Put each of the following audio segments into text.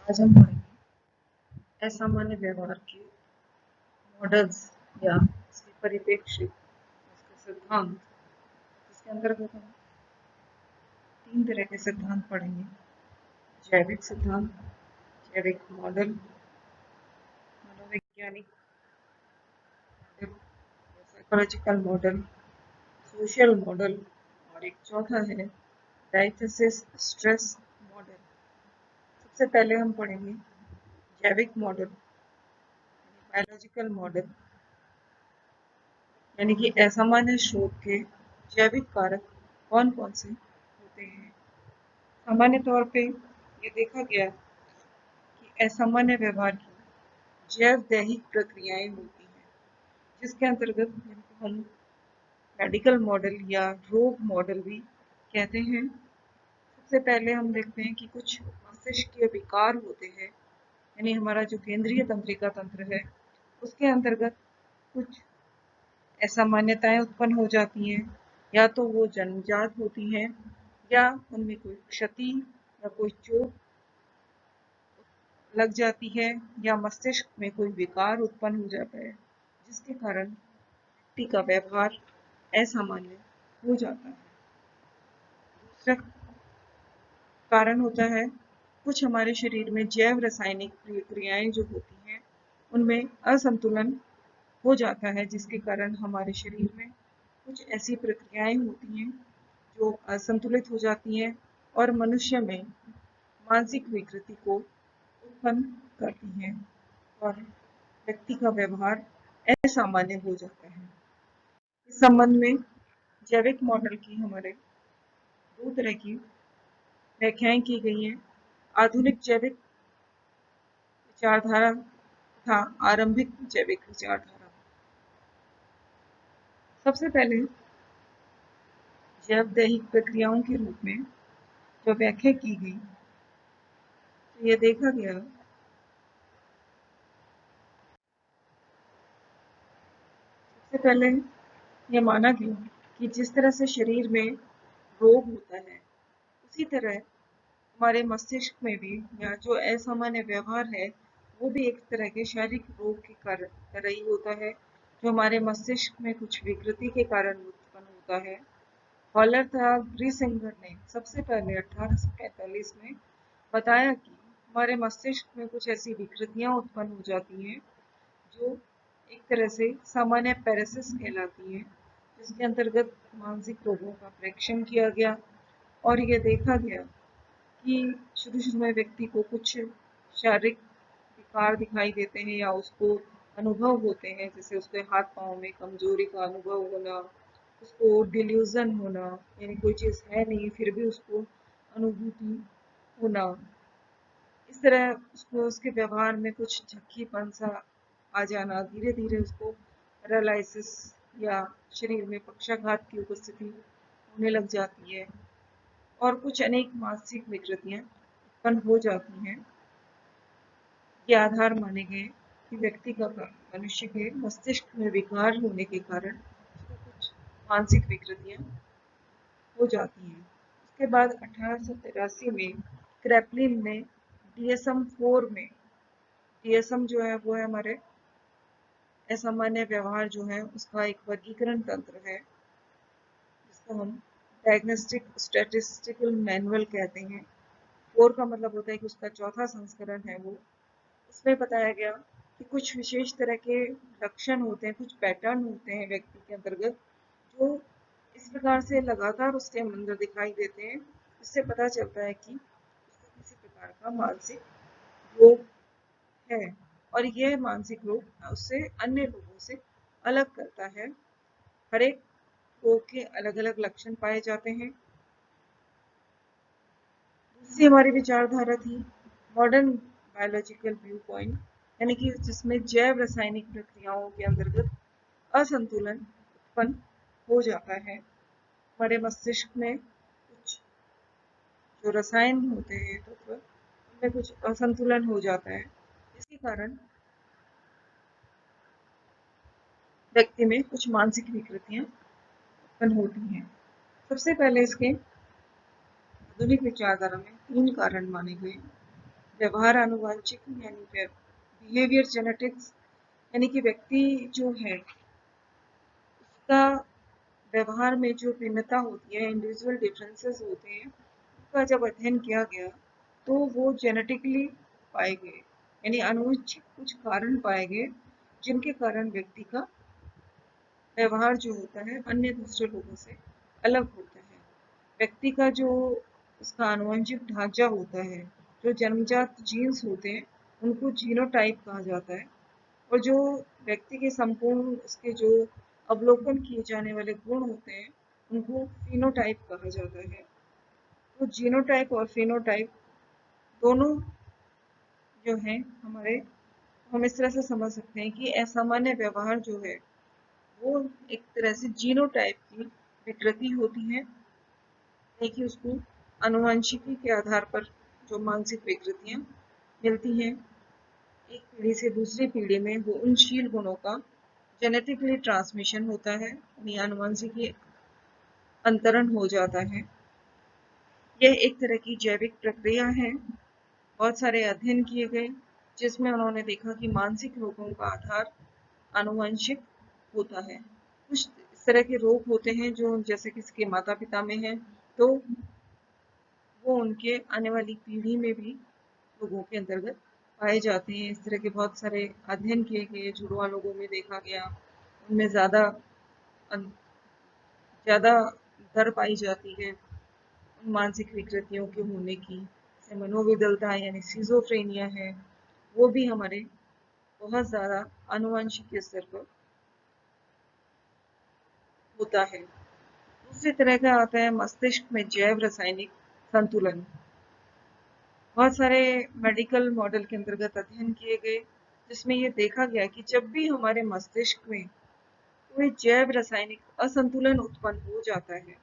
आज हम पढ़ेंगे असामान्य व्यवहार के मॉडल्स या इसके परिप्रेक्ष्य, इसके सिद्धांत, जिसके अंतर्गत हम 3 तरह के सिद्धांत पढ़ेंगे। जैविक सिद्धांत, जैविक मॉडल, मनोवैज्ञानिक model, psychological model, social model और एक चौथा है डायथेसिस स्ट्रेस मॉडल। सबसे पहले हम पढ़ेंगे जैविक मॉडल, बायोलॉजिकल मॉडल, यानी कि असामान्य स्रोत के जैविक कारक कौन कौन से होते हैं। सामान्य तौर पे ये देखा गया कि असामान्य व्यवहार की जैव दैहिक प्रक्रियाएं होती हैं, जिसके अंतर्गत जिनको हम मेडिकल मॉडल या रोग मॉडल भी कहते हैं। सबसे पहले हम देखते हैं कि कुछ मस्तिष्क के विकार होते हैं, यानी हमारा जो केंद्रीय तंत्रिका तंत्र है उसके अंतर्गत कुछ असामान्यताएं उत्पन्न हो जाती हैं, या तो वो जन्मजात होती हैं या उनमें कोई क्षति या कोई चोट लग जाती है या मस्तिष्क में कोई विकार उत्पन्न हो जाता है, जिसके कारण व्यक्ति का व्यवहार असामान्य हो जाता है। दूसरा कारण होता है कुछ हमारे शरीर में जैव रासायनिक प्रक्रियाएं जो होती हैं उनमें असंतुलन हो जाता है, जिसके कारण हमारे शरीर में कुछ ऐसी प्रक्रियाएं होती हैं जो असंतुलित हो जाती हैं और मनुष्य में मानसिक विकृति को उत्पन्न करती हैं और व्यक्ति का व्यवहार असामान्य हो जाता है। इस संबंध में जैविक मॉडल की हमारे 2 तरह की व्याख्याएं की गई हैं। आधुनिक जैविक विचारधारा तथा आरंभिक जैविक विचारधारा। सबसे पहले जैव दैहिक प्रक्रियाओं के रूप में जो व्याख्या की गई, तो ये देखा गया सबसे पहले ये माना गया कि जिस तरह से शरीर में रोग होता है उसी तरह हमारे मस्तिष्क में भी या जो असामान्य व्यवहार है वो भी एक तरह के शारीरिक रोग के कारण तरह ही होता है, जो हमारे मस्तिष्क में कुछ विकृति के कारण उत्पन्न होता है। हॉलर तथा ग्रीसिंगर ने सबसे पहले 1845 में बताया कि हमारे मस्तिष्क में कुछ ऐसी विकृतियां उत्पन्न हो जाती हैं जो एक तरह से सामान्य पैरासिस कहलाती हैं, जिसके अंतर्गत मानसिक रोगों का परीक्षण किया गया और ये देखा गया कि शुरू में व्यक्ति को कुछ शारीरिक विकार दिखाई देते हैं या उसको अनुभव होते हैं, जैसे उसके हाथ पाँव में कमजोरी का अनुभव होना, उसको डिल्यूजन होना, यानी कोई चीज़ है नहीं फिर भी उसको अनुभूति होना। इस तरह उसको उसके व्यवहार में कुछ झक्कीपन सा आ जाना, धीरे धीरे उसको पैरालिसिस या शरीर में पक्षाघात की उपस्थिति होने लग जाती है और कुछ अनेक मानसिक विकृतियां उत्पन्न हो जाती हैं। ये आधार माने गए कि व्यक्ति का मनुष्य के मस्तिष्क में विकार होने के कारण उसको कुछ मानसिक विकृतियां हो जाती हैं। उसके बाद 1883 में क्रैपलिन ने DSM-4 में, DSM जो है वो है हमारे असामान्य व्यवहार जो है उसका एक वर्गीकरण तंत्र है, जिसको हम डायग्नोस्टिक स्टैटिस्टिकल मैनुअल कहते हैं। 4 का मतलब होता है कि उसका चौथा संस्करण है वो। उसमें बताया गया कि कुछ विशेष तरह के लक्षण होते हैं, कुछ पैटर्न होते हैं व्यक्ति के अंतर्गत जो इस प्रकार से लगातार उसके अंदर दिखाई देते हैं, इससे पता चलता है कि उसको किसी प्रकार का मानसिक रोग है और यह मानसिक रोग उससे अन्य लोगों से अलग करता है। हर एक रोग के अलग अलग लक्षण पाए जाते हैं। दूसरी हमारी विचारधारा थी मॉडर्न बायोलॉजिकल व्यू पॉइंट, यानी कि जिसमें जैव रासायनिक प्रक्रियाओं के अंतर्गत असंतुलन उत्पन्न हो जाता है। हमारे मस्तिष्क में कुछ जो रसायन होते हैं तत्व उनमें कुछ असंतुलन हो जाता है, इसके कारण व्यक्ति में कुछ मानसिक विकृतियां उत्पन्न होती हैं। सबसे पहले इसके आधुनिक विचारधारा में 3 कारण माने गए। व्यवहार आनुवंशिक यानी बिहेवियर जेनेटिक्स, यानी कि व्यक्ति जो है उसका व्यवहार में जो भिन्नता होती है, इंडिविजुअल डिफरेंसेस होते हैं, उसका जब अध्ययन किया गया तो वो जेनेटिकली पाए गए, यानी आनुवंशिक कुछ कारण पाए गए जिनके कारण व्यक्ति का व्यवहार जो होता है अन्य दूसरे लोगों से अलग होता है। व्यक्ति का जो उसका आनुवंशिक ढांचा होता है, जो जन्मजात जीन्स होते हैं, उनको जीनोटाइप कहा जाता है। और जो व्यक्ति के संपूर्ण उसके जो अवलोकन किए जाने वाले गुण होते हैं, उनको फिनोटाइप कहा जाता है। तो जीनोटाइप और फिनोटाइप दोनों जो है हमारे, हम इस तरह से समझ सकते हैं कि असामान्य व्यवहार जो है वो एक तरह से जीनोटाइप की विकृति होती है, कि उसको आनुवंशिकी के आधार पर जो मानसिक विकृतियां मिलती हैं, एक पीढ़ी से दूसरी पीढ़ी में वो उन शील गुणों का जेनेटिकली ट्रांसमिशन होता है, यानी आनुवंशिकी अंतरण हो जाता है। यह एक तरह की जैविक प्रक्रिया है। बहुत सारे अध्ययन किए गए जिसमें उन्होंने देखा कि मानसिक रोगों का आधार आनुवंशिक होता है। कुछ इस तरह के रोग होते हैं जो जैसे किसी के माता पिता में है, तो वो उनके आने वाली पीढ़ी में भी लोगों के अंतर्गत पाए जाते हैं। इस तरह के बहुत सारे अध्ययन किए गए, जुड़वा लोगों में देखा गया, उनमें ज़्यादा दर पाई जाती है उन मानसिक विकृतियों के होने की। जैसे मनोविदलता यानी सिजोफ्रेनिया है, वो भी हमारे बहुत ज़्यादा आनुवंशिक स्तर पर होता है। दूसरी तरह का आता है मस्तिष्क में जैव रासायनिक संतुलन। बहुत सारे मेडिकल मॉडल के अंतर्गत अध्ययन किए गए जिसमें ये देखा गया कि जब भी हमारे मस्तिष्क में कोई जैव रासायनिक असंतुलन उत्पन्न हो जाता है,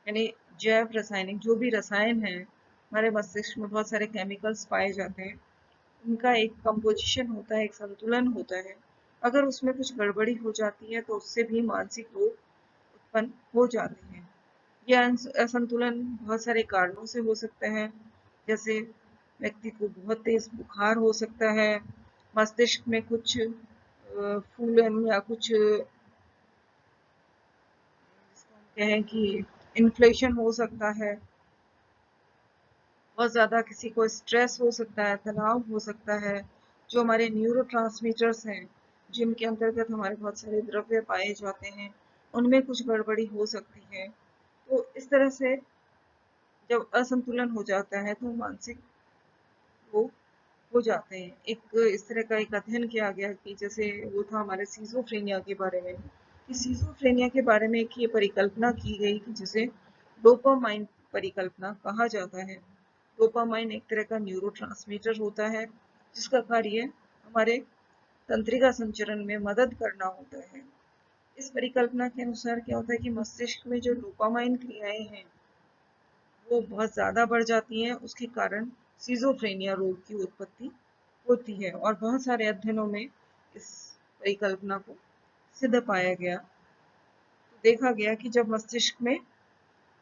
यानी जैव रासायनिक जो भी रसायन है हमारे मस्तिष्क में, बहुत सारे केमिकल्स पाए जाते हैं, उनका एक कंपोजिशन होता है, एक संतुलन होता है। अगर उसमें कुछ गड़बड़ी हो जाती है तो उससे भी मानसिक रोग उत्पन्न हो जाते हैं। यह असंतुलन बहुत सारे कारणों से हो सकता है, जैसे व्यक्ति को बहुत तेज बुखार हो सकता है, मस्तिष्क में कुछ फूलन या कुछ कहें कि इन्फ्लेशन हो सकता है, बहुत ज़्यादा किसी को स्ट्रेस हो सकता है, तनाव हो सकता है। जो हमारे न्यूरोट्रांसमीटर्स हैं जिनके अंतर्गत हमारे बहुत सारे द्रव्य पाए जाते हैं, उनमें कुछ गड़बड़ी हो सकती है। तो इस तरह से जब असंतुलन हो जाता है तो मानसिक रोग हो जाते हैं। एक इस तरह का एक अध्ययन किया गया कि जैसे वो था हमारे सीजोफ्रेनिया के बारे में, कि सीजोफ्रेनिया के बारे में एक ये परिकल्पना की गई कि जिसे डोपामाइन परिकल्पना कहा जाता है। डोपामाइन एक तरह का न्यूरोट्रांसमीटर होता है जिसका कार्य हमारे तंत्रिका संचरण में मदद करना होता है। इस परिकल्पना के अनुसार क्या होता है कि मस्तिष्क में जो डोपामाइन क्रियाएं हैं वो बहुत ज़्यादा बढ़ जाती हैं, उसके कारण सीजोफ्रेनिया रोग की उत्पत्ति होती है। और बहुत सारे अध्ययनों में इस परिकल्पना को सिद्ध पाया गया। तो देखा गया कि जब मस्तिष्क में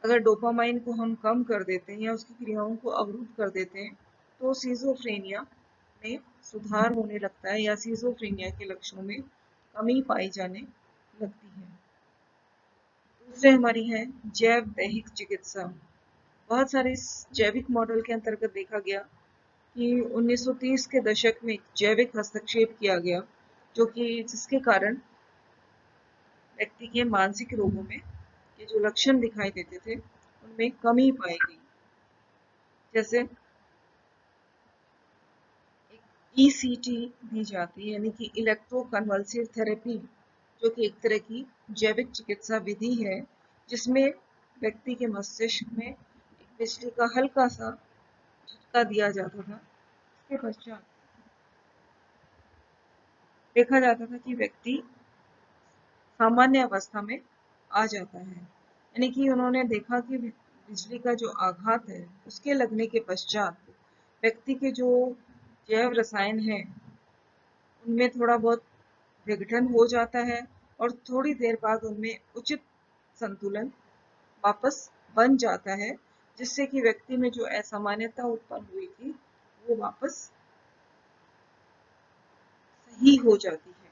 अगर डोपामाइन को हम कम कर देते हैं या उसकी क्रियाओं को अवरुद्ध कर देते हैं तो सीजोफ्रेनिया में सुधार होने लगता है या सीजोफ्रेनिया के लक्षणों में कमी पाई जाने लगती है। दूसरे हमारी है जैव दैहिक चिकित्सा। बहुत सारे इस जैविक मॉडल के अंतर्गत देखा गया कि 1930 के दशक में जैविक हस्तक्षेप किया गया, जो कि जिसके कारण व्यक्ति के मानसिक रोगों में ये जो लक्षण दिखाई देते थे उनमें कमी पाई गई। जैसे ईसीटी दी जाती है, यानी कि इलेक्ट्रोकन्वल्सिव थेरेपी, जो कि एक तरह की जैविक चिकित्सा विधि है जिसमें व्यक्ति के मस्तिष्क में एक बिजली का हल्का सा झटका दिया जाता था। इसके पश्चात देखा जाता था कि व्यक्ति सामान्य अवस्था में आ जाता है। यानी कि उन्होंने देखा कि बिजली का जो आघात है उसके लगने के पश्चात व्यक्ति के जो जैव रसायन है उनमें थोड़ा बहुत विघटन हो जाता है और थोड़ी देर बाद उनमें उचित संतुलन वापस बन जाता है, जिससे कि व्यक्ति में जो असामान्यता उत्पन्न हुई थी वो वापस सही हो जाती है।